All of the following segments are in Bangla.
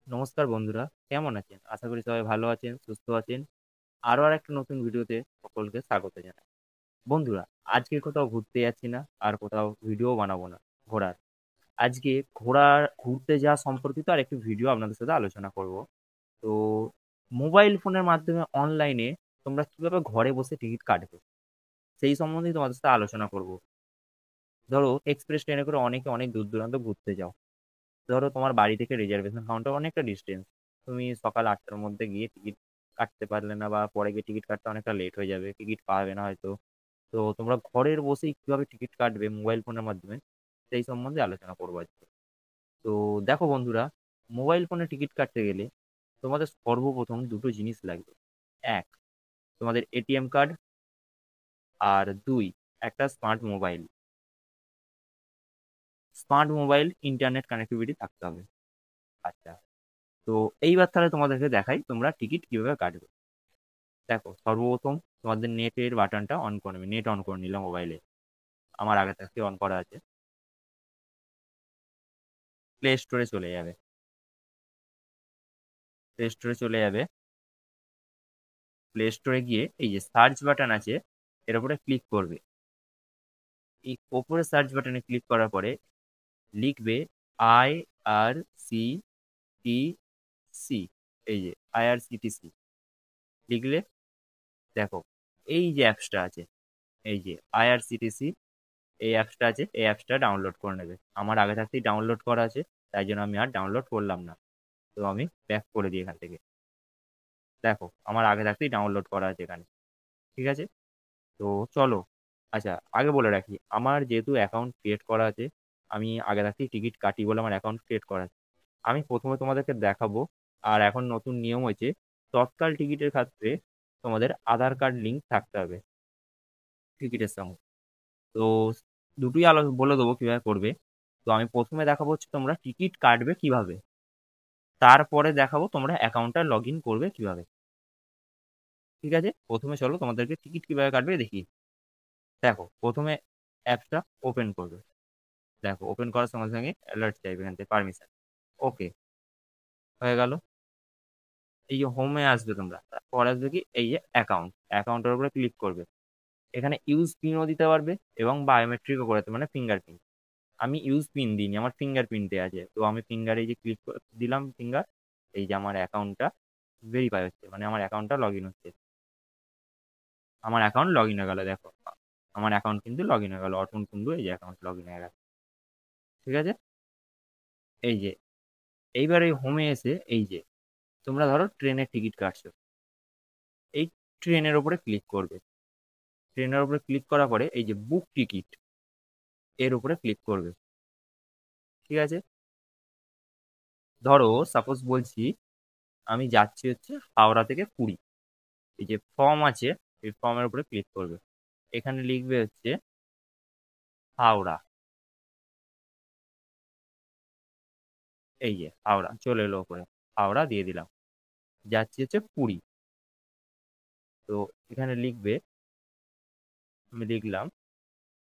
নমস্কার বন্ধুরা, কেমন আছেন? আশা করি সবাই ভালো আছেন, সুস্থ আছেন। আরো একটা নতুন ভিডিওতে সকলকে স্বাগত জানাই। বন্ধুরা, আজকে কোথাও ঘুরতে যাচ্ছি না, আর কোথাও ভিডিও বানাবো না ঘোরার। আজকে ঘুরতে যাওয়া সম্পর্কিত আর একটি ভিডিও আপনাদের সাথে আলোচনা করব। তো মোবাইল ফোনের মাধ্যমে অনলাইনে তোমরা কিভাবে ঘরে বসে টিকিট কাটবে সেই সম্বন্ধে তোমাদের সাথে আলোচনা করব। ধরো এক্সপ্রেস ট্রেনে করে অনেকে অনেক দূর দূরান্ত ঘুরতে যাও। ধরো তোমার বাড়ি থেকে রিজার্ভেশন কাউন্টার অনেকটা ডিস্টেন্স, তুমি সকাল 8টার মধ্যে গিয়ে টিকিট কাটতে পারলে না, বা পরে গিয়ে টিকিট কাটতে অনেকটা লেট হয়ে যাবে, টিকিট পাবে না হয়তো। তো তোমরা ঘরের বসেই কিভাবে টিকিট কাটবে মোবাইল ফোনের মাধ্যমে সেই সম্বন্ধে আলোচনা করবো আজকে। তো দেখো বন্ধুরা, মোবাইল ফোনে টিকিট কাটতে গেলে তোমাদের সর্বপ্রথম দুটো জিনিস লাগবে। এক, তোমাদের এটিএম কার্ড। আর দুই, একটা smart mobile. Smart mobile internet connectivity থাকতে হবে। আচ্ছা, তো এইবার তাহলে তোমাদেরকে দেখাই তোমরা টিকিট কিভাবে কাটবে। দেখো, সর্বপ্রথম তোমাদের নেটের বাটনটা অন করে নেবে। নেট অন করে নিলাম মোবাইলে, আমার আগে থেকে অন করা আছে। প্লে স্টোরে চলে যাবে। প্লে স্টোরে চলে যাবে। প্লে স্টোরে গিয়ে এই যে সার্চ বাটন আছে, এর উপরে ক্লিক করবে। এই ওপরে সার্চ বাটনে ক্লিক করার পরে লিখবে I R C T C. এই যে IRCTC লিখলে দেখো, এই যে অ্যাপসটা আছে, এই যে IRCTC, এই অ্যাপসটা আছে, এই অ্যাপসটা ডাউনলোড করে নেবে। আমার আগে থাকতেই ডাউনলোড করা আছে, তাই জন্য আমি আর ডাউনলোড করলাম না। তো আমি ব্যাক করে দিই এখান থেকে। দেখো, আমার আগে থাকতেই ডাউনলোড করা আছে এখানে। ঠিক আছে, তো চলো। আচ্ছা, আগে বলে রাখি, আমার যেহেতু অ্যাকাউন্ট ক্রিয়েট করা আছে, আমি আগে থাকতেই টিকিট কাটি বলে আমার অ্যাকাউন্ট ক্রিয়েট করা আছে। আমি প্রথমে তোমাদেরকে দেখাবো। আর এখন নতুন নিয়ম হয়েছে, তৎকাল টিকিটের ক্ষেত্রে তোমাদের আধার কার্ড লিঙ্ক থাকতে হবে টিকিটের সঙ্গে। তো দুটোই বলে দেবো কিভাবে করবে। তো আমি প্রথমে দেখাবো হচ্ছে তোমরা টিকিট কাটবে কিভাবে, তারপরে দেখাবো তোমরা অ্যাকাউন্টটা লগ ইন করবে কিভাবে। ঠিক আছে, প্রথমে চলো তোমাদেরকে টিকিট কিভাবে কাটবে দেখি। দেখো, প্রথমে অ্যাপসটা ওপেন করবে। দেখো, ওপেন করার সঙ্গে সঙ্গে অ্যালার্ট চাইবে এখান থেকে, পারমিশন। ওকে, হয়ে গেল। এই যে হোমে আসবে তোমরা, তারপর আসবে কি এই যে অ্যাকাউন্ট, অ্যাকাউন্টের উপরে ক্লিক করবে। এখানে ইউজ পিনও দিতে পারবে এবং বায়োমেট্রিকও করতে, মানে ফিঙ্গারপ্রিন্ট। আমি ইউজ পিন দিইনি, আমার ফিঙ্গার প্রিন্টে আছে। তো আমি ফিঙ্গারে যে ক্লিক দিলাম ফিঙ্গার, এই যে আমার অ্যাকাউন্টটা ভেরিফাই হচ্ছে, মানে আমার অ্যাকাউন্টটা লগ ইন হচ্ছে। আমার অ্যাকাউন্ট লগ ইন হয়ে গেল। দেখো, আমার অ্যাকাউন্ট কিন্তু লগ ইন হয়ে গেল। অর্পণ কুন্ডু, এই যে অ্যাকাউন্ট লগ ইন হয়ে গেল। ঠিক আছে, এই যে এইবার এই হোমে এসে এই যে তোমরা ধরো ট্রেনের টিকিট কাটছো, এই ট্রেনের উপরে ক্লিক করবে। ট্রেনের উপরে ক্লিক করার পরে এই যে বুক টিকিট, এর উপরে ক্লিক করবে। ঠিক আছে, ধরো সাপোজ বলছি আমি যাচ্ছি হচ্ছে হাওড়া থেকে পুরী। এই যে ফর্ম আছে, এই ফর্মের উপরে ক্লিক করবে। এখানে লিখবে হচ্ছে হাওড়া। এই যে হাওড়া চলে এলো উপরে, হাওড়া দিয়ে দিলাম। যাচ্ছি হচ্ছে পুরী। তো এখানে লিখবে, আমি লিখলাম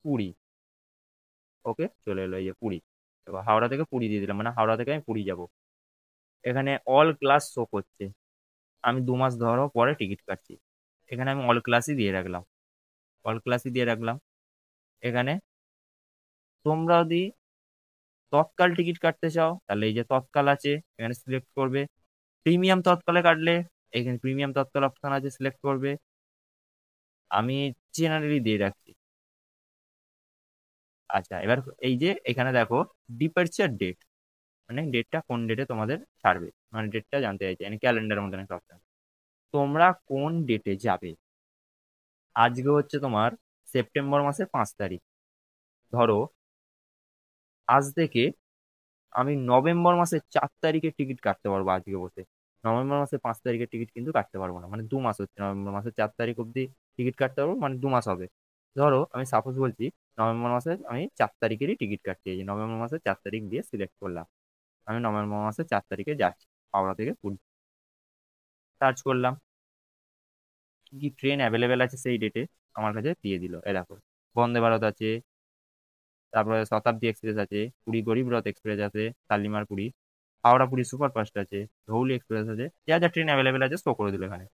পুরী। ওকে, চলে এলো এই যে পুরী। এবার হাওড়া থেকে পুরী দিয়ে দিলাম, মানে হাওড়া থেকে আমি পুরী যাব। এখানে অল ক্লাস শো করছে। আমি 2 মাস ধরো পরে টিকিট কাটছি। এখানে আমি অল ক্লাসই দিয়ে রাখলাম। অল ক্লাসই দিয়ে রাখলাম। এখানে তোমরা যদি তৎকাল টিকিট কাটতে চাও, তাহলে এই যে তৎকাল আছে, এখানে সিলেক্ট করবে। প্রিমিয়াম তৎকালে কাটলে এখানে প্রিমিয়াম তৎকাল অপশন আছে, সিলেক্ট করবে। আমি জেনারেলি দিয়ে রাখছি। আচ্ছা, এবার এই যে এখানে দেখো ডিপার্চার ডেট, মানে ডেটটা কোন ডেটে তোমাদের ছাড়বে, মানে ডেটটা জানতে চাইছে, মানে ক্যালেন্ডারের মধ্যে একটা অপশন। তোমরা কোন ডেটে যাবে। আজকে হচ্ছে তোমার সেপ্টেম্বর মাসের 5 তারিখ। ধরো আজ থেকে আমি নভেম্বর মাসের 4 তারিখের টিকিট কাটতে পারবো আজকে বসে। নভেম্বর মাসের 5 তারিখের টিকিট কিন্তু কাটতে পারবো না, মানে 2 মাস হচ্ছে, নভেম্বর মাসের 4 তারিখ অব্দি টিকিট কাটতে পারবো, মানে 2 মাস হবে। ধরো আমি সাপোজ বলছি নভেম্বর মাসের আমি 4 তারিখেরই টিকিট কাটছি। এই যে নভেম্বর মাসের 4 তারিখ দিয়ে সিলেক্ট করলাম। আমি নভেম্বর মাসের 4 তারিখে যাচ্ছি হাওড়া থেকে পুরী। সার্চ করলাম কি কি ট্রেন অ্যাভেলেবেল আছে সেই ডেটে, আমার কাছে দিয়ে দিল। এ দেখো, বন্দে ভারত আছে, তারপরে শতাব্দী এক্সপ্রেস আছে, পুরী গরিব রথ এক্সপ্রেস আছে, শালিমার পুরী। হাওড়া পুরী সুপারফাস্ট আছে, ধৌলি এক্সপ্রেস আছে, যা যা ট্রেন অ্যাভেলেবেল আছে শো করে দিল এখানে।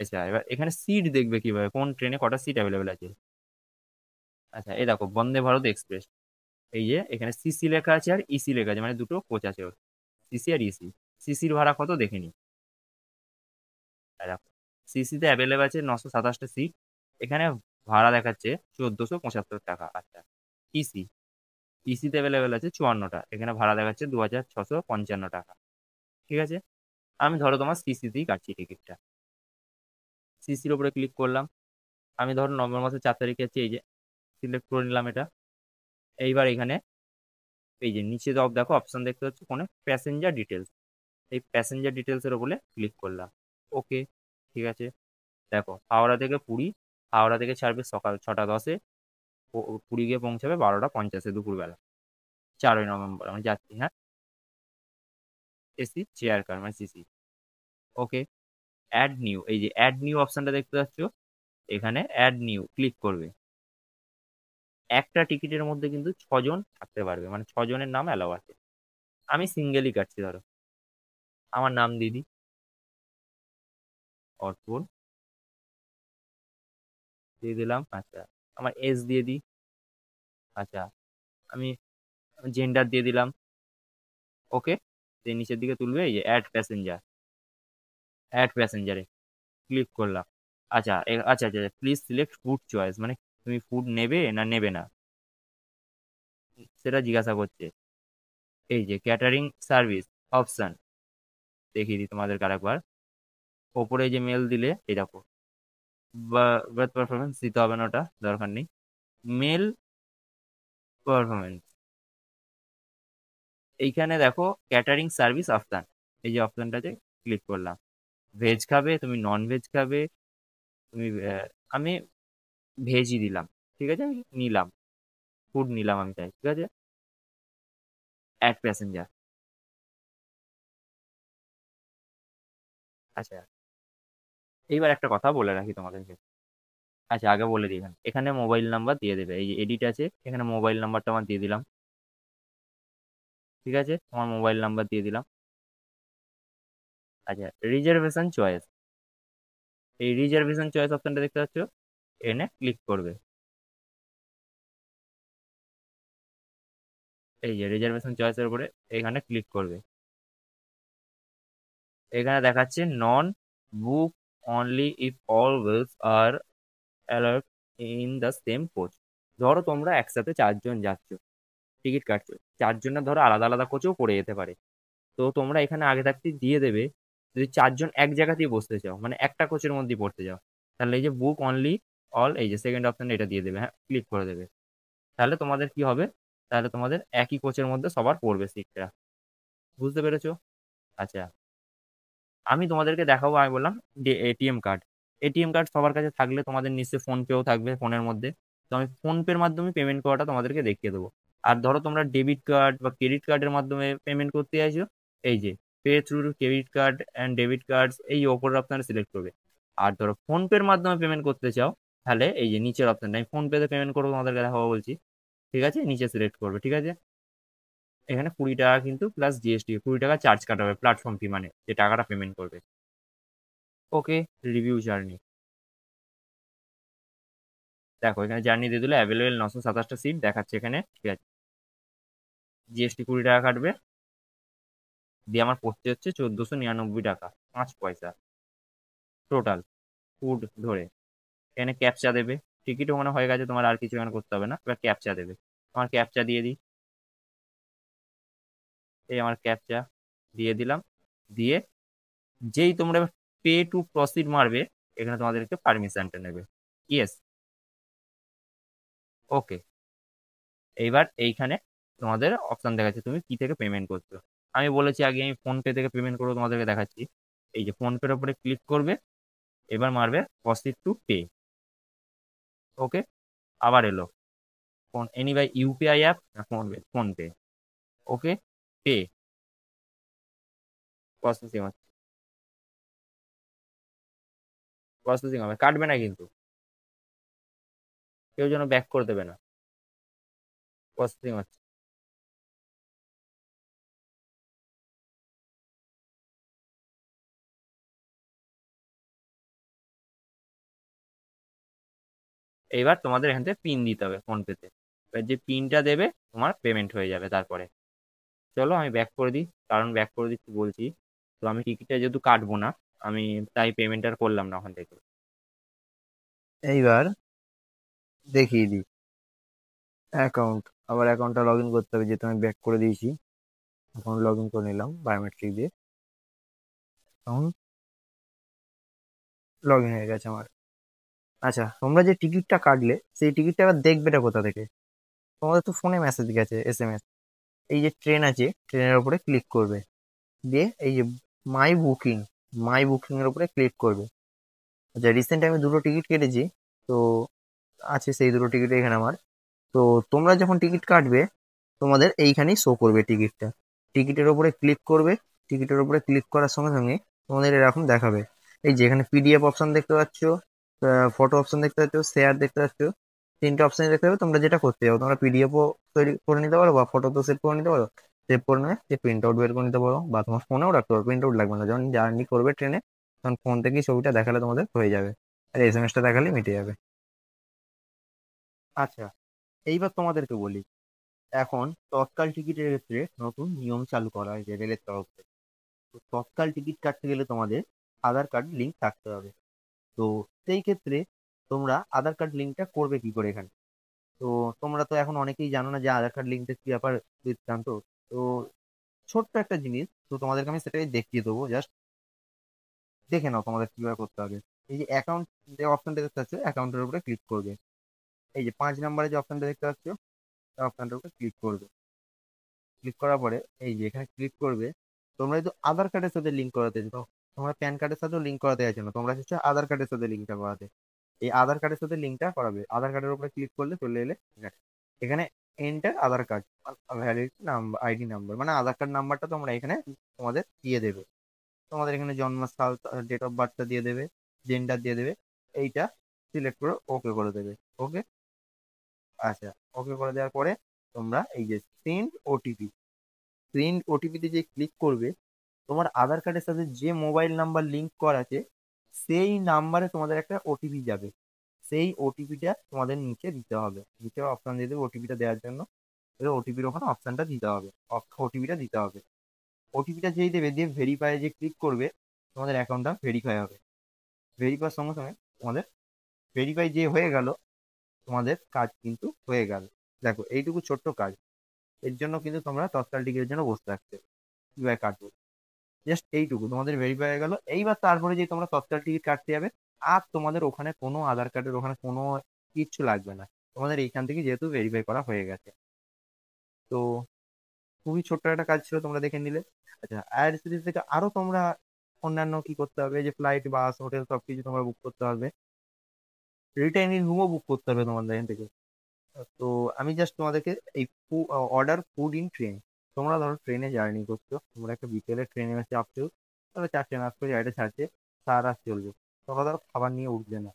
আচ্ছা, এবার এখানে সিট দেখবে কিভাবে, কোন ট্রেনে কটা সিট অ্যাভেলেবেল আছে। আচ্ছা, এই দেখো বন্দে ভারত এক্সপ্রেস, এই যে এখানে সিসি লেখা আছে আর ইসি লেখা আছে, মানে দুটো কোচ আছে ওর, সিসি আর ইসি। সিসির ভাড়া কত দেখে নি। সিসিতে অ্যাভেলেবেল আছে 927টা সিট, এখানে ভাড়া দেখাচ্ছে 1475 টাকা। আচ্ছা, ইসি, ইসিতে অ্যাভেলেবেল আছে 54টা, এখানে ভাড়া দেখাচ্ছে 2655 টাকা। ঠিক আছে, আমি ধরো তোমার সিসিতেই কাটছি টিকিটটা। সিসির উপরে ক্লিক করলাম। আমি ধরো নভেম্বর মাসের 4 তারিখে আছি, এই যে সিলেক্ট করে নিলাম এটা। এইবার এখানে এই যে নিচে সব দেখো অপশন দেখতে হচ্ছে কোনে প্যাসেঞ্জার ডিটেলস, এই প্যাসেঞ্জার ডিটেলস এর উপরে ক্লিক করলাম। ওকে, ঠিক আছে। দেখো হাওড়া থেকে পুরী, হাওড়া থেকে ছাড়বে সকাল 6টা 10-এ, পুরী গিয়ে পৌঁছাবে 12টা 50-এ দুপুরবেলা। 4ই নভেম্বর আমি যাচ্ছি, হ্যাঁ। এসি চেয়ার কার মানে সিসি। ওকে, অ্যাড নিউ, এই যে অ্যাড নিউ অপশনটা দেখতে পাচ্ছ, এখানে অ্যাড নিউ ক্লিক করবে। একটা টিকিটের মধ্যে কিন্তু 6জন থাকতে পারবে, মানে 6জনের নাম অ্যালাউ আছে। আমি সিঙ্গেলই কাটছি, ধরো আমার নাম দিয়ে দিই, অর্পণ দিয়ে দিলাম। আচ্ছা, আমার এজ দিয়ে দিই। আচ্ছা, আমি জেন্ডার দিয়ে দিলাম। ওকে, দিয়ে নিচের দিকে তুলবে, এই যে অ্যাড প্যাসেঞ্জার, অ্যাড প্যাসেঞ্জারে ক্লিক করলাম। আচ্ছা আচ্ছা আচ্ছা, প্লিজ সিলেক্ট ফুড চয়েস, মানে তুমি ফুড নেবে না নেবে না সেটা জিজ্ঞাসা করছে। এই যে ক্যাটারিং সার্ভিস অপশন দেখিয়ে দিই তোমাদেরকে আরেকবার। ওপরে যে মেল দিলে এই দেখো, বা বার্থ পারফরমেন্স দিতে হবে না, ওটা দরকার নেই। মেল পারফরমেন্স, এইখানে দেখো ক্যাটারিং সার্ভিস অপশন, এই যে অপশনটাতে ক্লিক করলাম। ভেজ খাবে তুমি, নন ভেজ খাবে তুমি, আমি ভেজই দিলাম। ঠিক আছে, আমি নিলাম, ফুড নিলাম আমি, তাই ঠিক আছে। Add passenger. আচ্ছা, এইবার একটা কথা বলে রাখি তোমাদেরকে। আচ্ছা, আগে বলে দিই, এখানে এখানে মোবাইল নাম্বার দিয়ে দেবে, এই যে এডিট আছে এখানে মোবাইল নাম্বারটা আমার দিয়ে দিলাম। ঠিক আছে, আমার মোবাইল নাম্বার দিয়ে দিলাম। আচ্ছা, রিজার্ভেশন চয়েস, এই রিজার্ভেশন চয়েস অপশনটা দেখতে পাচ্ছ, এনে ক্লিক করবে। এই যে রিজার্ভেশন চয়েসের উপরে এখানে ক্লিক করবে। এখানে দেখাচ্ছে none book only if all wheels are alert in the same coach. ধরো তোমরা একসাথে 4জন যাচ্ছ, টিকিট কাটছো, 4জনের ধরো আলাদা আলাদা কোচেও পড়ে যেতে পারে। তো তোমরা এখানে আগে থাকতে দিয়ে দেবে, যদি 4জন এক জায়গাতেই বসতে চাও, মানে একটা কোচের মধ্যেই পড়তে চাও, তাহলে এই যে বুক অনলি অল, এই যে সেকেন্ড অপশন এটা দিয়ে দেবে, হ্যাঁ ক্লিক করে দেবে। তাহলে তোমাদের কি হবে, তাহলে তোমাদের একই কোচের মধ্যে সবার পড়বে সিটটা। বুঝতে পেরেছো? আচ্ছা, আমি তোমাদেরকে দেখাবো, আমি বললাম যে এটিএম কার্ড, এটিএম কার্ড সবার কাছে থাকলে তোমাদের নিশ্চয়ই ফোন পেও থাকবে ফোনের মধ্যে। তো আমি ফোন পের মাধ্যমে পেমেন্ট করাটা তোমাদেরকে দেখিয়ে দেবো। আর ধরো তোমরা ডেবিট কার্ড বা ক্রেডিট কার্ডের মাধ্যমে পেমেন্ট করতে চাইছো, এই যে pay through credit card and debit card, এই ওপরের অপশানে সিলেক্ট করবে। আর ধরো ফোন পের মাধ্যমে পেমেন্ট করতে চাও, তাহলে এই যে নিচের অপশানটা, আমি ফোন পেতে পেমেন্ট করবো তোমাদেরকে দেখাবো বলছি। ঠিক আছে, নিচে সিলেক্ট করবে। ঠিক আছে, এখানে 20 টাকা কিন্তু প্লাস জিএসটি, 20 টাকা চার্জ কাটা হবে প্ল্যাটফর্ম ফি, মানে যে টাকাটা পেমেন্ট করবে। ওকে, রিভিউ জার্নি, দেখো এখানে জার্নি দিয়ে দিলে অ্যাভেলেবেল 927টা সিট দেখাচ্ছে এখানে। ঠিক আছে, জিএসটি 20 টাকা কাটবে, দিয়ে আমার পড়তে হচ্ছে 1499 টাকা 5 পয়সা টোটাল ফুড ধরে। এখানে ক্যাপচা দেবে, টিকিটও মনে হয়ে গেছে তোমার, আর কিছু এখানে করতে হবে না, এবার ক্যাপচা দেবে। আমার ক্যাপচা দিয়ে দিই, এই আমার ক্যাপচা দিয়ে দিলাম। দিয়ে যেই তোমরা পে টু প্রসিড মারবে, এখানে তোমাদেরকে পারমিশনটা নেবে। ইয়েস, ওকে। এইবার এইখানে তোমাদের অপশন দেখাচ্ছে তুমি কি থেকে পেমেন্ট করছো। আমি বলেছি আগে আমি ফোন পে থেকে পেমেন্ট করবো, তোমাদেরকে দেখাচ্ছি। এই যে ফোন পের উপরে ক্লিক করবে, এবার মারবে প্রসিড টু পে। ওকে, আবার এলো phone any by UPI app না PhonePe, PhonePe. Okay, pay, processing হচ্ছে, প্রসেসিং হবে, কাটবে না কিন্তু, কেউ যেন ব্যাক করে দেবে না, প্রসেসিং হচ্ছে। এইবার তোমাদের এখান থেকে পিন দিতে হবে ফোন পেতে। এবার যে পিনটা দেবে তোমার পেমেন্ট হয়ে যাবে তারপরে। চলো আমি ব্যাক করে দিই, কারণ ব্যাক করে দিচ্ছি বলছি। তো আমি টিকিটটা যেহেতু কাটবো না, আমি তাই পেমেন্ট আর করলাম না ওখান থেকে। এইবার দেখিয়ে দিই অ্যাকাউন্ট, আবার অ্যাকাউন্টটা লগ ইন করতে হবে, যেহেতু আমি ব্যাক করে দিয়েছি। অ্যাকাউন্ট লগ ইন করে নিলাম বায়োমেট্রিক দিয়ে। অ্যাকাউন্ট লগ ইন হয়ে গেছে আমার। আচ্ছা, তোমরা যে টিকিটটা কাটলে সেই টিকিটটা এবার দেখবেটা কোথা থেকে? তোমাদের তো ফোনে মেসেজ গেছে, SMS। এই যে ট্রেন আছে, ট্রেনের উপরে ক্লিক করবে, দিয়ে এই যে মাই বুকিং, মাই বুকিং এর উপরে ক্লিক করবে। আচ্ছা, রিসেন্ট আমি দুটো টিকিট কেটেছি, তো আছে সেই দুটো টিকিট এখানে আমার। তো তোমরা যখন টিকিট কাটবে তোমাদের এইখানেই শো করবে টিকিটটা। টিকিটের ওপরে ক্লিক করবে, টিকিটের ওপরে ক্লিক করার সঙ্গে সঙ্গে তোমাদের এরকম দেখাবে। এই যে এখানে PDF অপশন দেখতে পাচ্ছ, ফটো অপশন দেখতে পাচ্ছ, শেয়ার দেখতে পাচ্ছ, তিনটে অপশন দেখতে পাবে। তোমরা যেটা করতে যাবো, তোমরা PDFও তৈরি করে নিতে পারো বা ফটো তো সেভ করে নিতে পারো। সেভ করে নিয়ে যে প্রিন্ট আউট বের করে নিতে পারো, বা তোমার ফোনেও রাখতে পারো, প্রিন্ট আউট লাগবে না। যখন জার্নি করবে ট্রেনে তখন ফোন থেকেই ছবিটা দেখালে তোমাদের হয়ে যাবে, আর SMS টা দেখালে মিটে যাবে। আচ্ছা, এইবার তোমাদেরকে বলি, এখন তৎকাল টিকিটের ক্ষেত্রে নতুন নিয়ম চালু করা হয়েছে রেলের তরফ থেকে। তো তৎকাল টিকিট কাটতে গেলে তোমাদের আধার কার্ড লিঙ্ক থাকতে হবে। তো সেই ক্ষেত্রে তোমরা আধার কার্ড লিঙ্কটা করবে কি করে এখানে? তো তোমরা তো এখন অনেকেই জানো না যে আধার কার্ড লিঙ্কটা কি ব্যাপার বৃত্তান্ত। তো ছোট্ট একটা জিনিস, তো তোমাদেরকে আমি সেটাই দেখিয়ে দেবো, জাস্ট দেখে নাও তোমাদের কিভাবে করতে হবে। এই যে অ্যাকাউন্ট, যে অপশনটা দেখতে পাচ্ছ অ্যাকাউন্টের উপরে ক্লিক করবে। এই যে 5 নম্বরে যে অপশনটা দেখতে পাচ্ছ, অপশনটার উপরে ক্লিক করবে। ক্লিক করার পরে এই যে এখানে ক্লিক করবে। তোমরা যদি আধার কার্ডের সাথে লিঙ্ক করাতে চাও, তোমরা প্যান কার্ডের সাথেও লিঙ্ক করাতে চাইছো না, তোমরা হচ্ছে আধার কার্ডের সাথে লিঙ্কটা করাতে। এই আধার কার্ডের সাথে লিঙ্কটা করাবে, আধার কার্ডের উপরে ক্লিক করলে চলে এলে এখানে enter Aadhaar card valid number, ID number, মানে আধার কার্ড নাম্বারটা তোমরা এখানে তোমাদের দিয়ে দেবে। তোমাদের এখানে জন্মসাল, ডেট অফ বার্থটা দিয়ে দেবে, জেন্ডার দিয়ে দেবে। এইটা সিলেক্ট করে ওকে করে দেবে। ওকে। আচ্ছা, ওকে করে দেওয়ার পরে তোমরা এই যে সেন্ড OTP, সেন্ড OTP তে যে ক্লিক করবে, তোমার আধার কার্ডের সাথে যে মোবাইল নাম্বার লিংক করা আছে সেই নাম্বারে তোমাদের একটা OTP যাবে। সেই OTPটা তোমাদের নিচে দিতে হবে, নিচে অপশন দিয়ে দেবে OTPটা দেওয়ার জন্য। এবার OTPর ওখানে অপশনটা দিতে হবে, OTPটা দিতে হবে। OTPটা যেই দেবে, দিয়ে ভেরিফাই যে ক্লিক করবে, তোমাদের অ্যাকাউন্টটা ভেরিফাই হবে। ভেরিফাইয়ের সঙ্গে সঙ্গে তোমাদের ভেরিফাই যে হয়ে গেল, তোমাদের কাজ কিন্তু হয়ে গেল। দেখো এইটুকু ছোট্ট কাজ, এর জন্য কিন্তু তোমরা তৎকাল টিকিটের জন্য বসে থাকতে কিভাবে কাটবে, জাস্ট এইটুকু তোমাদের ভেরিফাই হয়ে গেল। এইবার তারপরে যে তোমরা তৎকাল টিকিট কাটতে যাবে, আর তোমাদের ওখানে কোনো আধার কার্ডের ওখানে কোনো কিচ্ছু লাগবে না, তোমাদের এইখান থেকে যেহেতু ভেরিফাই করা হয়ে গেছে। তো খুবই ছোট্ট একটা কাজ ছিল, তোমরা দেখে নিলে। আচ্ছা, IRCTC থেকে আরো তোমরা অন্যান্য কি করতে হবে, যে ফ্লাইট, বাস, হোটেল সবকিছু তোমরা বুক করতে পারবে। রিটার্নিং রুমও বুক করতে হবে তোমাদের এখান থেকে। তো আমি জাস্ট তোমাদেরকে এই অর্ডার ফুড ইন ট্রেন, তোমরা ধরো ট্রেনে জার্নি করছো, তোমরা একটা বিকেলে ট্রেনে চাপছো, তাহলে 4টে নাচ করে গাড়িটা ছাড়ছে, সারা রাত চলবে। তোমরা ধরো খাবার নিয়ে উঠবে না,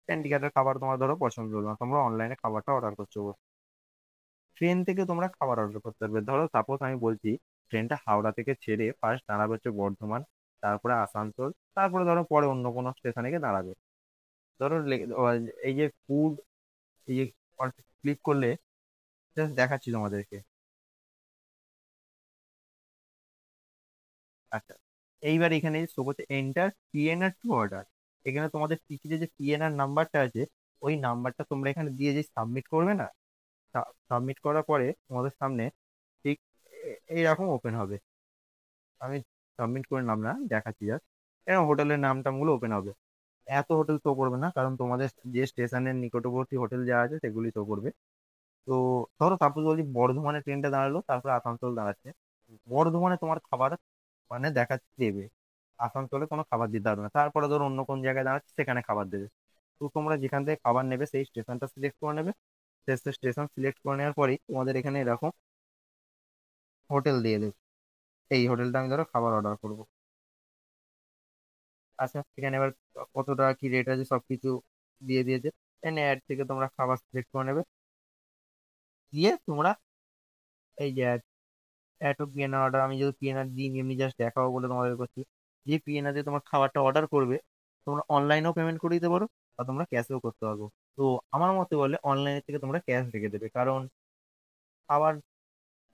ক্যান্ডিডেটের খাবার তোমার ধরো পছন্দ হলো না, তোমরা অনলাইনে খাবারটা অর্ডার করছো। ট্রেন থেকে তোমরা খাবার অর্ডার করতে পারবে। ধরো সাপোজ আমি বলছি, ট্রেনটা হাওড়া থেকে ছেড়ে ফার্স্ট দাঁড়াবে হচ্ছে বর্ধমান, তারপরে আসানসোল, তারপরে ধরো পরে অন্য কোনো স্টেশনে গিয়ে দাঁড়াবে। ধরো এই যে ফুড, এই যে ক্লিক করলে, জাস্ট দেখাচ্ছি তোমাদেরকে। আচ্ছা, এইবার এখানে শো করছে এন্টার PNR টু অর্ডার। এখানে তোমাদের টিকিটে যে PNR নাম্বারটা আছে, ওই নাম্বারটা তোমরা এখানে দিয়ে যে সাবমিট করবে না, সাবমিট করার পরে তোমাদের সামনে ঠিক এইরকম ওপেন হবে। আমি সাবমিট করে নাম না দেখাচ্ছি, জাস্ট এরকম হোটেলের নাম টামগুলো ওপেন হবে। এত হোটেল শো করবে না, কারণ তোমাদের যে স্টেশনের নিকটবর্তী হোটেল যা আছে সেগুলি শো করবে। তো ধরো সাপোজ বলছি বর্ধমানে ট্রেনটা দাঁড়ালো, তারপরে আসানসোল দাঁড়াচ্ছে, বর্ধমানে তোমার খাবার মানে দেখাচ্ছে দেবে, আসানসোলে কোনো খাবার দিতে পারবে না। তারপরে ধরো অন্য কোন জায়গায় দাঁড়াচ্ছে, সেখানে খাবার দেবে। তো তোমরা যেখান থেকে খাবার নেবে সেই স্টেশনটা সিলেক্ট করে নেবে। স্টেশন সিলেক্ট করে নেওয়ার পরেই তোমাদের এখানে এরকম হোটেল দিয়ে দেবে। এই হোটেলটা আমি ধরো খাবার অর্ডার করবো। আচ্ছা, এখানে এবার কত টাকা কি রেট আছে সবকিছু দিয়ে দিয়েছে। এখানে অ্যাড থেকে তোমরা খাবার সিলেক্ট করে নেবে, দিয়ে তোমরা এই যে অ্যাড টু PNR অর্ডার, আমি যদি PNR দিই এমনি জাস্ট দেখাবো বলে তোমাদের করছি। যে PNR দিয়ে তোমার খাবারটা অর্ডার করবে, তোমরা অনলাইনেও পেমেন্ট করে দিতে পারো, বা তোমরা ক্যাশেও করতে পারবো। তো আমার মতে বলে অনলাইনের থেকে তোমরা ক্যাশ রেখে দেবে, কারণ আবার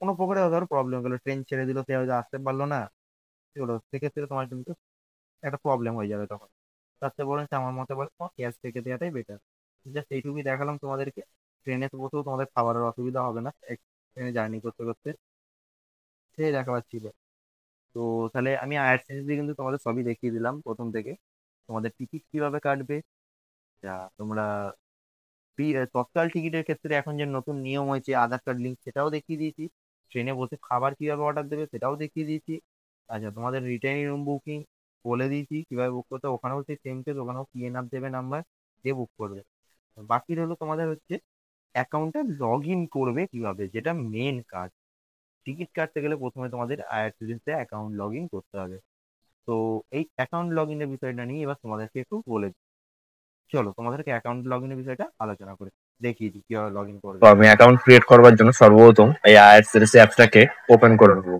কোনো প্রকারে ধরো প্রবলেম গেলো, ট্রেন ছেড়ে দিল, সে হয়তো আসতে পারলো না, কি হলো, সেক্ষেত্রে তোমার কিন্তু একটা প্রবলেম হয়ে যাবে তখন। তার চেয়ে বরঞ্চ আমার মতে বলে তোমার ক্যাশ রেখে দেওয়াটাই বেটার। জাস্ট এইটুকুই দেখালাম তোমাদেরকে। ট্রেনে তো বসেও তোমাদের খাবারের অসুবিধা হবে না ট্রেনে জার্নি করতে করতে, সেই দেখাবার ছিল। তো তাহলে আমি আইআরসিটিসি কিন্তু তোমাদের সবই দেখিয়ে দিলাম প্রথম থেকে। তোমাদের টিকিট কিভাবে কাটবে, যা তোমরা তৎকাল টিকিটের ক্ষেত্রে এখন যে নতুন নিয়ম হয়েছে আধার কার্ড লিঙ্ক, সেটাও দেখিয়ে দিয়েছি। ট্রেনে বসে খাবার কিভাবে অর্ডার দেবে সেটাও দেখিয়ে দিয়েছি। আচ্ছা, তোমাদের রিটার্ন রুম বুকিং বলে দিয়েছি কিভাবে বুক করতে হবে, ওখানেও সেই সেম কেস, ওখানেও পিএনআর দেবে নাম্বার দিয়ে বুক করবে। বাকি হলো তোমাদের হচ্ছে অ্যাকাউন্টে লগ ইন করবে কিভাবে, যেটা মেন কাজ। টিকিট কাটতে গেলে প্রথমে তোমাদের আইআরসিটিসি অ্যাকাউন্ট লগ ইন করতে হবে। তো এই অ্যাকাউন্ট লগ ইনের বিষয়টা নিয়ে এবার তোমাদেরকে একটু বলে দিই। চলো তোমাদেরকে অ্যাকাউন্ট লগ ইনের বিষয়টা আলোচনা করে দেখিয়ে দিই কিভাবে লগ ইন করবে। তো আমি অ্যাকাউন্ট ক্রিয়েট করবার জন্য সর্বপ্রথম এই আইআরসিটিসি অ্যাপসটাকে ওপেন করে নেবো।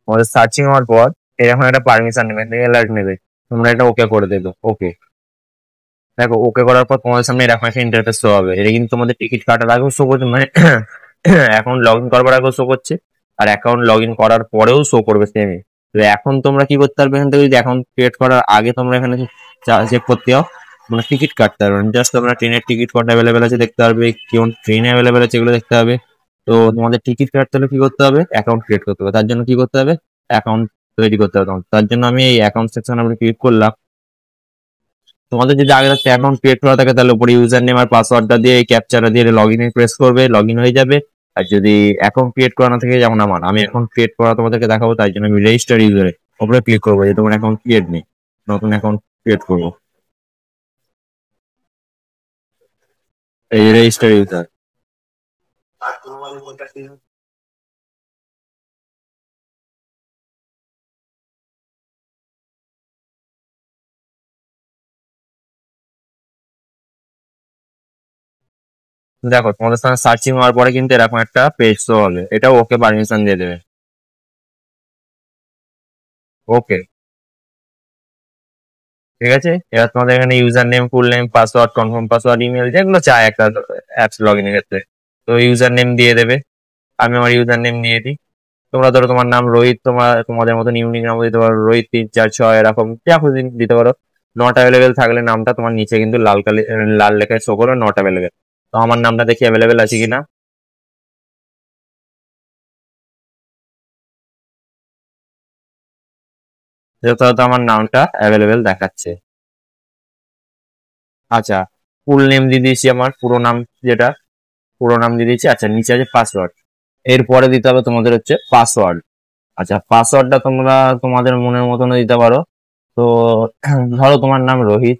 আমাদের সার্চিং হওয়ার পর এরকম একটা পারমিশন নেবে, অ্যালার্ট নেবে, তোমরা এটা ওকে করে দেবে। ওকে, দেখো ওকে করার পর তোমাদের সামনে এরকম একটা ইন্টারফেস শো হবে। এটা কিন্তু তোমাদের টিকিট কাটার আগেও শো করছে, মানে অ্যাকাউন্ট লগ ইন করবার আগেও শো করছে, আর অ্যাকাউন্ট লগ ইন করার পরেও শো করবে সেমই। তো এখন তোমরা কি করতে পারবে, এখান থেকে যদি অ্যাকাউন্ট ক্রিয়েট করার আগে তোমরা এখানে চেক করতে যাও, মানে টিকিট কাটতে পারবে। জাস্ট তোমরা ট্রেনের টিকিট কোনটা অ্যাভেলেবেল আছে দেখতে পারবে, কোন ট্রেনে অ্যাভেলেবেল আছে এগুলো দেখতে হবে। তো তোমাদের টিকিট কাটতে হলে কি করতে হবে, অ্যাকাউন্ট ক্রিয়েট করতে হবে। তার জন্য কি করতে হবে, অ্যাকাউন্ট তৈরি করতে হবে তোমার। তার জন্য আমি এই অ্যাকাউন্ট সেকশন আমি ক্লিক করলাম। তোমাদের যদি আগে থাকতে অ্যাকাউন্ট ক্রিয়েট করা থাকে তাহলে উপরে ইউজার নেম আর পাসওয়ার্ডটা দিয়ে এই ক্যাপচারটা দিয়ে লগ ইনে প্রেস করবে, লগ ইন হয়ে যাবে। আর যদি অ্যাকাউন্ট ক্রিয়েট করা না থাকে, যেমন আমি অ্যাকাউন্ট ক্রিয়েট করা তোমাদেরকে দেখাবো, তাই জন্য আমি রেজিস্টার ইউজারে উপরে ক্লিক করবো, যে তোমার অ্যাকাউন্ট ক্রিয়েট নেই, নতুন অ্যাকাউন্ট ক্রিয়েট করবো। এই যে রেজিস্টার ইউজার। দেখো তোমাদের সামনে সার্চিং হওয়ার পরে কিন্তু এরকম একটা পেজ শো হবে, এটাও ওকে পারমিশন দিয়ে দেবে। ওকে, ঠিক আছে। এবার তোমাদের এখানে user name, full name, password, confirm password, email, যেগুলো চায় একটা অ্যাপস লগ ইনের ক্ষেত্রে। তো ইউজার নেম দিয়ে দেবে, আমি আমার ইউজার নেম দিয়ে দিই। তোমরা ধরো তোমার নাম রোহিত, তোমাদের মতন ইউনিক নাম দিতে পারো, রোহিত 3 4 6 এরকম যা খুশি দিতে পারো। নট অ্যাভেলেবেল থাকলে নামটা তোমার নিচে কিন্তু লাল লেখায় শো করো নট অ্যাভেলেবেল। তো আমার নামটা দেখি অ্যাভেলেবেল আছে কিনা। যেহেতু আমার নামটা অ্যাভেলেবেল দেখাচ্ছে। আচ্ছা, ফুল নেম দিয়ে দিয়েছি, আমার পুরো নাম, যেটা পুরো নাম দিয়ে দিয়েছি। আচ্ছা, নিচে আছে পাসওয়ার্ড, এরপরে দিতে হবে তোমাদের হচ্ছে পাসওয়ার্ড। আচ্ছা, পাসওয়ার্ডটা তোমরা তোমাদের মনের মতন দিতে পারো। তো ধরো তোমার নাম রোহিত,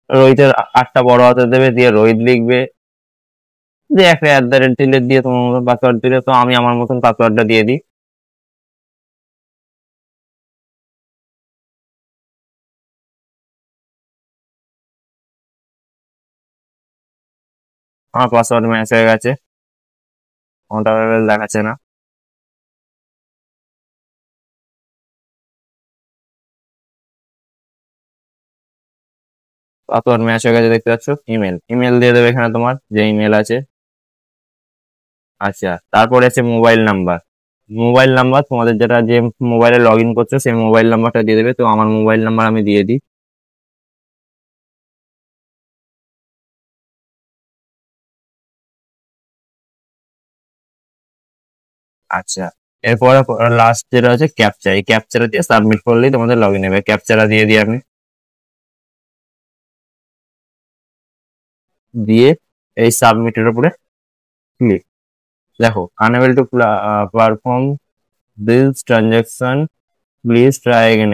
রোহিতের 8টা বড় হাতে দেবে, দিয়ে রোহিত লিখবে, দিয়ে একটা @দিলে, দিয়ে তোমার মতন পাসওয়ার্ড দিলে। তো আমি আমার মতন পাসওয়ার্ডটা দিয়ে দিই। আমার পাসওয়ার্ড ম্যাচ হয়ে গেছে, কোনটা দেখাচ্ছে না। পাসওয়ার্ড ম্যাচ হয়ে গেছে দেখতে পাচ্ছ। ইমেল দিয়ে দেবে এখানে তোমার যে ইমেল আছে। আচ্ছা, তারপরে আছে মোবাইল নাম্বার। মোবাইল নাম্বার তোমাদের যেটা, যে মোবাইলে লগ ইন করছো সেই মোবাইল নাম্বারটা দিয়ে দেবে। তো আমার মোবাইল নাম্বার আমি দিয়ে দিই। আচ্ছা, এরপরে লাস্ট যেটা আছে ক্যাপচা, এই ক্যাপচাটা দিয়ে সাবমিট করলেই তোমাদের লগ ইন হবে। ক্যাপচাটা দিয়ে দিই আমি, দিয়ে এই সাবমিটের উপরে ক্লিক। দেখো, unable to perform this transaction, please try again.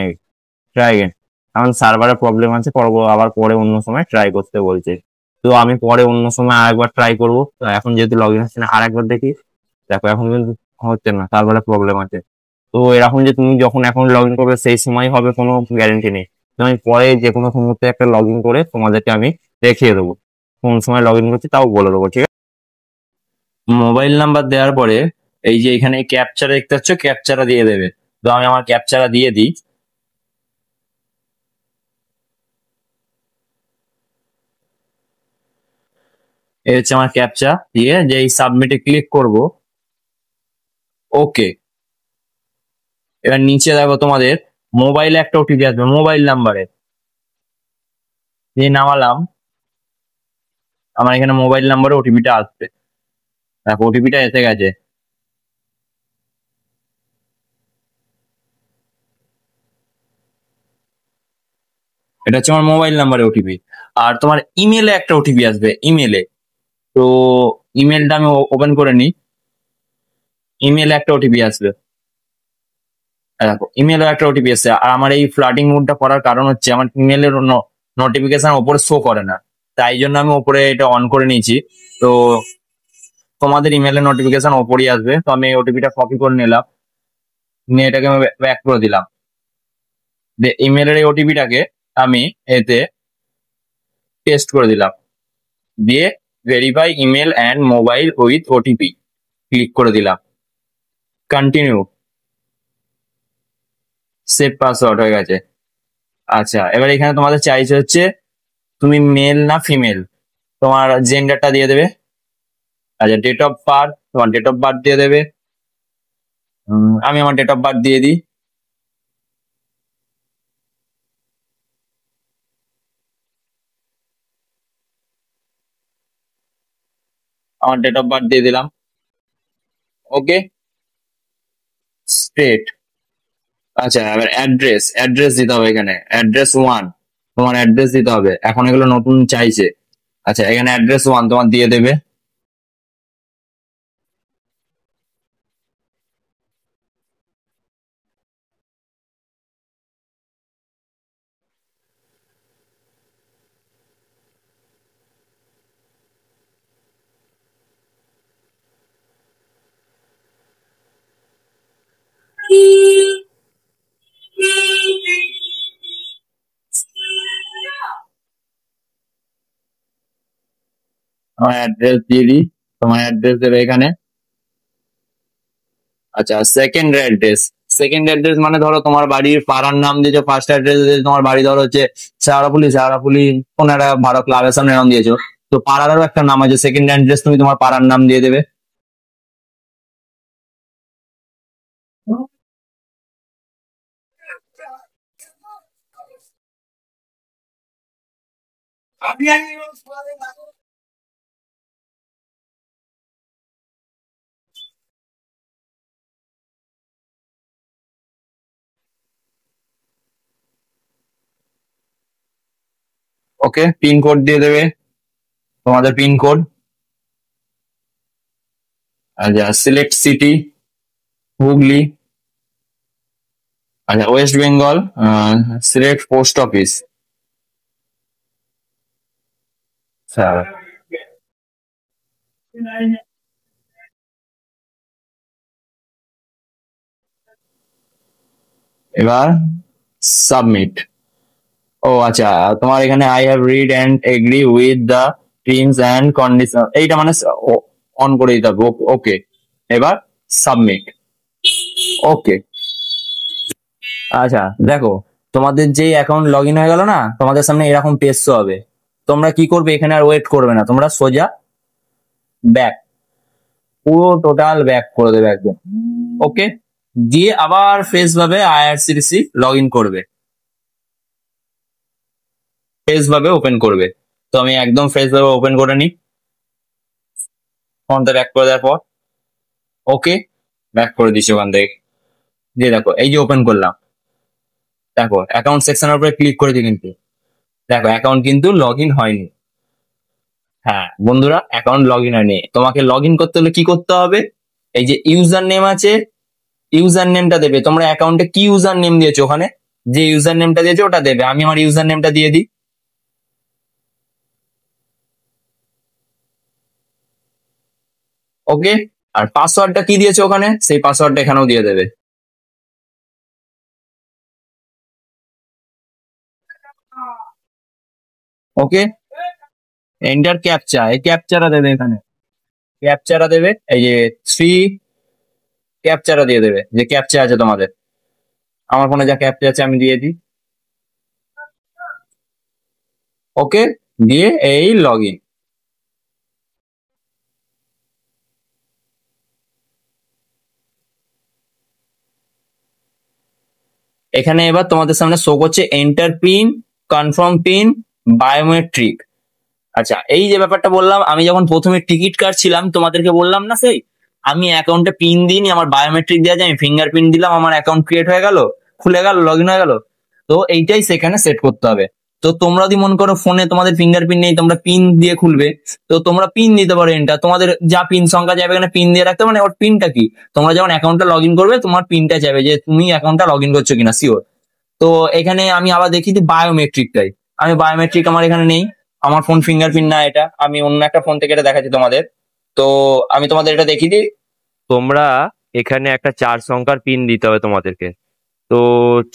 এখন সার্ভারের প্রবলেম আছে, আবার পরে অন্য সময় ট্রাই করতে বলছে। তো আমি পরে অন্য সময় আরেকবার ট্রাই করবো। তো এখন যেহেতু লগ ইন হচ্ছে না, আরেকবার দেখি। দেখো এখন কিন্তু হচ্ছে না, সার্ভারের প্রবলেম আছে। তো এরকম যে তুমি যখন এখন লগ ইন করবে সেই সময় হবে, কোনো গ্যারেন্টি নেই। তো আমি পরে যে কোনো মুহূর্তে একটা লগ ইন করে তোমাদেরকে আমি দেখিয়ে দেবো, কোন সময় লগ ইন করছি তাও বলে দেবো, ঠিক আছে। মোবাইল নাম্বার দেওয়ার পরে এই যে এখানে ক্যাপচারা দেখতে পাচ্ছ, ক্যাপচারা দিয়ে দেবে। তো আমি আমার ক্যাপচারা দিয়ে দিই। এই হচ্ছে আমার ক্যাপচা, দিয়ে যে এই সাবমিটে ক্লিক করব। ওকে, এবার নিচে দেখো তোমাদের মোবাইলে একটা ওটিপি আসবে, মোবাইল নাম্বারে যে নামালাম, আমার এখানে মোবাইল নাম্বারে ওটিপিটা আসবে। দেখো ওটিপিটা এসে গেছে। এটা হচ্ছে আমার মোবাইল নাম্বারে ওটিপি। আর তোমার ইমেলে একটা ওটিপি আসবে, ইমেলে। তো ইমেলটা আমি ওপেন করে নিই। ইমেলে একটা ওটিপি আসবে, দেখো ইমেলে একটা ওটিপি আসছে। আর আমার এই ফ্লাটিং মোডটা করার কারণ হচ্ছে আমার ইমেলের নোটিফিকেশন ওপরে শো করে না, তাই জন্য আমি ওপরে এটা অন করে নিয়েছি। তো তোমাদের ইমেলের নোটিফিকেশন ওপরেই আসবে। তো আমি ওটিপিটা কপি করে নিলাম, নিয়ে এটাকে আমি ব্যাক করে দিলাম। ইমেলের এই ওটিপিটাকে আমি এতে পেস্ট করে দিলাম, দিয়ে verify email and mobile with OTP click করে দিলাম। কন্টিনিউ, সেভ পাসওয়ার্ড হয়ে গেছে। আচ্ছা, এবার এখানে তোমাদের চাইছে হচ্ছে তুমি মেল না ফিমেল, তোমার জেন্ডারটা দিয়ে দেবে। আচ্ছা, ডেট অফ বার্থ, তোমার ডেট অফ বার্থ দিয়ে দেবে। আমি আমার ডেট অফ বার্থ দিয়ে দিই। আমার ডেট অফ বার্থ দিয়ে দিলাম। ওকে, স্টেট। আচ্ছা, এবার অ্যাড্রেস, অ্যাড্রেস দিতে হবে এখানে, অ্যাড্রেস 1, তোমার অ্যাড্রেস দিতে হবে, এখন এগুলো নতুন চাইছে। আচ্ছা, এখানে অ্যাড্রেস 1 তোমার দিয়ে দেবে। আমার অ্যাড্রেস দিয়ে দিই, তোমার অ্যাড্রেস দেবে এখানে। আচ্ছা, সেকেন্ড অ্যাড্রেস, সেকেন্ড অ্যাড্রেস মানে ধরো তোমার বাড়ির পাড়ার নাম দিয়েছো, ফার্স্ট অ্যাড্রেস দিয়েছো তোমার বাড়ি ধরো হচ্ছে শেওড়াফুলি, শেওড়াফুলি কোন একটা ভালো ক্লাবের সামনে নাম দিয়েছো। তো পাড়ারও একটা নাম আছে, সেকেন্ড অ্যাড্রেস তুমি তোমার পাড়ার নাম দিয়ে দেবে। ওকে, পিনকোড দিয়ে দেবে, তোমাদের পিনকোড। আচ্ছা, সিলেক্ট সিটি, হুগলি। আচ্ছা, West Bengal, select post office. Sir, এবার সাবমিট। ও আচ্ছা, তোমার এখানে I have read and agree with the terms and condition, এইটা মানে অন করে দিতে হবে। ওকে, এবার সাবমিট। ওকে, আচ্ছা দেখো, তোমাদের যেই অ্যাকাউন্ট লগ ইন হয়ে গেল না, তোমাদের সামনে এরকম পেজ শো হবে। তোমরা কি করবে, এখানে আর ওয়েট করবে না, তোমরা সোজা ব্যাক, পুরো টোটাল ব্যাক করে দেবে একদম। ওকে, দিয়ে আবার ফ্রেশ ভাবে আইআরসিটিসি লগ ইন করবে, ফ্রেশ ভাবে ওপেন করবে। তো আমি একদম ফ্রেশ ভাবে ওপেন করে নিই, ফোনটা ব্যাক করে দেওয়ার পর ওকে, ব্যাক করে দিচ্ছি ওখান থেকে। দিয়ে দেখো এই যে ওপেন করলাম, দেখো অ্যাকাউন্ট সেকশনের উপরে ক্লিক করেছি, কিন্তু দেখো অ্যাকাউন্ট কিন্তু লগ ইন হয়নি। হ্যাঁ বন্ধুরা, অ্যাকাউন্ট লগ ইন হয়নি। তোমাকে লগ ইন করতে হলে কি করতে হবে, এই যে ইউজার নেম আছে, ইউজার নেমটা দেবে। তোমরা অ্যাকাউন্টে কি ইউজার নেম দিয়েছো, ওখানে যে ইউজার নেমটা দিয়েছো ওটা দেবে। আমি আমার ইউজার নেমটা দিয়ে দিই। ওকে, আর পাসওয়ার্ডটা কি দিয়েছো ওখানে, সেই পাসওয়ার্ডটা এখানেও দিয়ে দেবে। ওকে, এন্টার ক্যাপচা, এই ক্যাপচাটা দেবে এখানে, ক্যাপচাটা দেবে এই যে 3 ক্যাপচাটা দিয়ে দেবে, যে ক্যাপচা আছে তোমাদের। আমার ফোনে যা ক্যাপচা আছে আমি দিয়ে দিই। ওকে, দিয়ে এই লগ ইন। এখানে এবার তোমাদের সামনে শো করছে enter pin, confirm pin, biometric. আচ্ছা, এই যে ব্যাপারটা বললাম, আমি যখন প্রথমে টিকিট কাটছিলাম তোমাদেরকে বললাম না, সেই আমি অ্যাকাউন্টে পিন দিইনি, আমার বায়োমেট্রিক দেওয়া যায়, আমি ফিঙ্গারপ্রিন্ট দিলাম, আমার অ্যাকাউন্ট ক্রিয়েট হয়ে গেল, খুলে গেল, লগ ইন হয়ে গেল। তো এইটাই সেখানে সেট করতে হবে। তো তোমরা যদি মনে করো ফোনে তোমাদের ফিঙ্গারপ্রিন্ট নেই, তোমরা পিন দিয়ে খুলবে, তো তোমরা পিন দিতে পারো। এন্টার তোমাদের যা পিন সংখ্যা যাবে এখানে পিন দিয়ে রাখতে, মানে ওর পিনটা কি, তোমরা যখন অ্যাকাউন্টটা লগ ইন করবে তোমার পিনটা যাবে যে তুমি অ্যাকাউন্টটা লগ ইন করছো কিনা শিওর। তো এখানে আমি আবার দেখি যে বায়োমেট্রিকটাই, আমি বায়োমেট্রিক আমার এখানে নেই, আমার ফোন ফিঙ্গারপ্রিন্ট না, এটা আমি অন্য একটা ফোন থেকে এটা দেখাচ্ছি তোমাদের। তো আমি তোমাদের এটা দেখিয়ে দিই। তোমরা এখানে একটা 4 সংখ্যার পিন দিতে হবে তোমাদেরকে। তো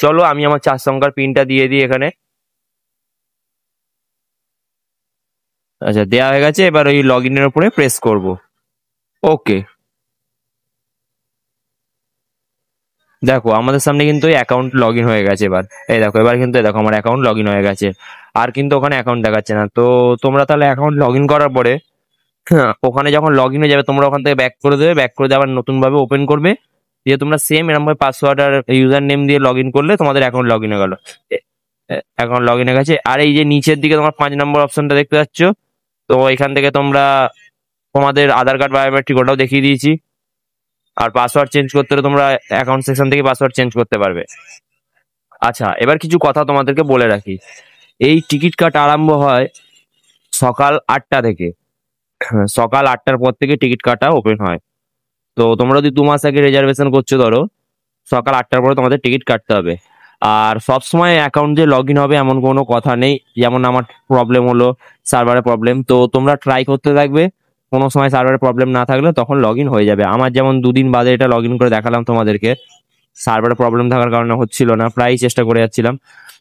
চলো আমি আমার 4 সংখ্যার পিনটা দিয়ে দিই এখানে। আচ্ছা, দেওয়া হয়ে গেছে। এবার ওই লগ ইনের উপরে প্রেস করব। ওকে, দেখো আমাদের সামনে কিন্তু অ্যাকাউন্ট লগ ইন হয়ে গেছে। এবার এই দেখো, এবার কিন্তু এই দেখো আমার অ্যাকাউন্ট লগ ইন হয়ে গেছে, আর কিন্তু ওখানে অ্যাকাউন্ট দেখাচ্ছে না। তো তোমরা তাহলে অ্যাকাউন্ট লগ ইন করার পরে ওখানে যখন লগ ইন হয়ে যাবে তোমরা ওখান থেকে ব্যাক করে দেবে, ব্যাক করে দিয়ে আবার নতুন ভাবে ওপেন করবে, দিয়ে তোমরা সেম এরকম ভাবে পাসওয়ার্ড আর ইউজার নেম দিয়ে লগ ইন করলে তোমাদের অ্যাকাউন্ট লগ ইন হয়ে গেল। অ্যাকাউন্ট লগ ইন হয়ে গেছে। আর এই যে নিচের দিকে তোমার 5 নম্বর অপশনটা দেখতে পাচ্ছ, তো এখান থেকে তোমরা তোমাদের আধার কার্ড, বায়োমেট্রিক ওটাও দেখিয়ে দিয়েছি। আর পাসওয়ার্ড চেঞ্জ করতে হলে তোমরা অ্যাকাউন্ট সেকশন থেকে পাসওয়ার্ড চেঞ্জ করতে পারবে। আচ্ছা, এবার কিছু কথা তোমাদেরকে বলে রাখি। এই টিকিট কাটা আরম্ভ হয় সকাল 8টা থেকে। সকাল 8টার পর থেকে টিকিট কাটা ওপেন হয়। তো তোমরা যদি 2 মাস আগে রিজার্ভেশন করছো, ধরো সকাল 8টার পরে তোমাদের টিকিট কাটতে হবে। আর সবসময় অ্যাকাউন্ট যে লগ ইন হবে এমন কোনো কথা নেই। যেমন আমার প্রবলেম হলো, সার্ভারের প্রবলেম, তো তোমরা ট্রাই করতে থাকবে, কোনো সময় সার্ভারের প্রবলেম না থাকলে তখন লগ ইন হয়ে যাবে। আমার যেমন 2 দিন বাদে এটা লগ ইন করে দেখালাম তোমাদেরকে, সার্ভারের প্রবলেম থাকার কারণে হচ্ছিল না, প্রায় চেষ্টা করে যাচ্ছিলাম।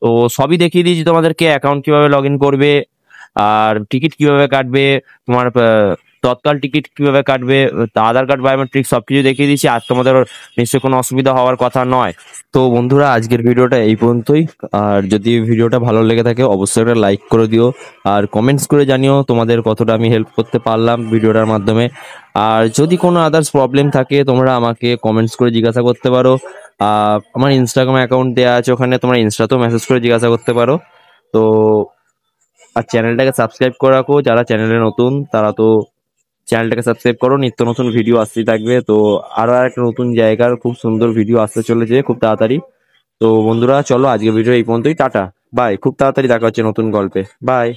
তো সবই দেখিয়ে দিয়েছি তোমাদেরকে, অ্যাকাউন্ট কিভাবে লগ ইন করবে, আর টিকিট কিভাবে কাটবে, তোমার তৎকাল টিকিট কিভাবে কাটবে, আধার কার্ড, বায়োমেট্রিক সবকিছু দেখিয়ে দিয়েছি। আর তোমাদের নিশ্চয়ই কোনো অসুবিধা হওয়ার কথা নয়। তো বন্ধুরা, আজকের ভিডিওটা এই পর্যন্তই। আর যদি ভিডিওটা ভালো লেগে থাকে অবশ্যই একটা লাইক করে দিও, আর কমেন্টস করে জানিও তোমাদের কতটা আমি হেল্প করতে পারলাম ভিডিওটার মাধ্যমে। আর যদি কোনো আদার্স প্রবলেম থাকে তোমরা আমাকে কমেন্টস করে জিজ্ঞাসা করতে পারো। আমার ইনস্টাগ্রাম অ্যাকাউন্ট দেওয়া আছে, ওখানে তোমরা ইনস্টাতেও মেসেজ করে জিজ্ঞাসা করতে পারো। তো আর চ্যানেলটাকে সাবস্ক্রাইব করে রাখো, যারা চ্যানেলে নতুন তারা তো চ্যানেলটাকে সাবস্ক্রাইব করো, নিত্য নতুন ভিডিও আসতেই থাকবে। তো আরো একটা নতুন জায়গার খুব সুন্দর ভিডিও আসতে চলেছে খুব তাড়াতাড়ি। তো বন্ধুরা চলো আজকে ভিডিও এই পর্যন্তই, টাটা বাই, খুব তাড়াতাড়ি দেখা হচ্ছে নতুন গল্পে, বাই।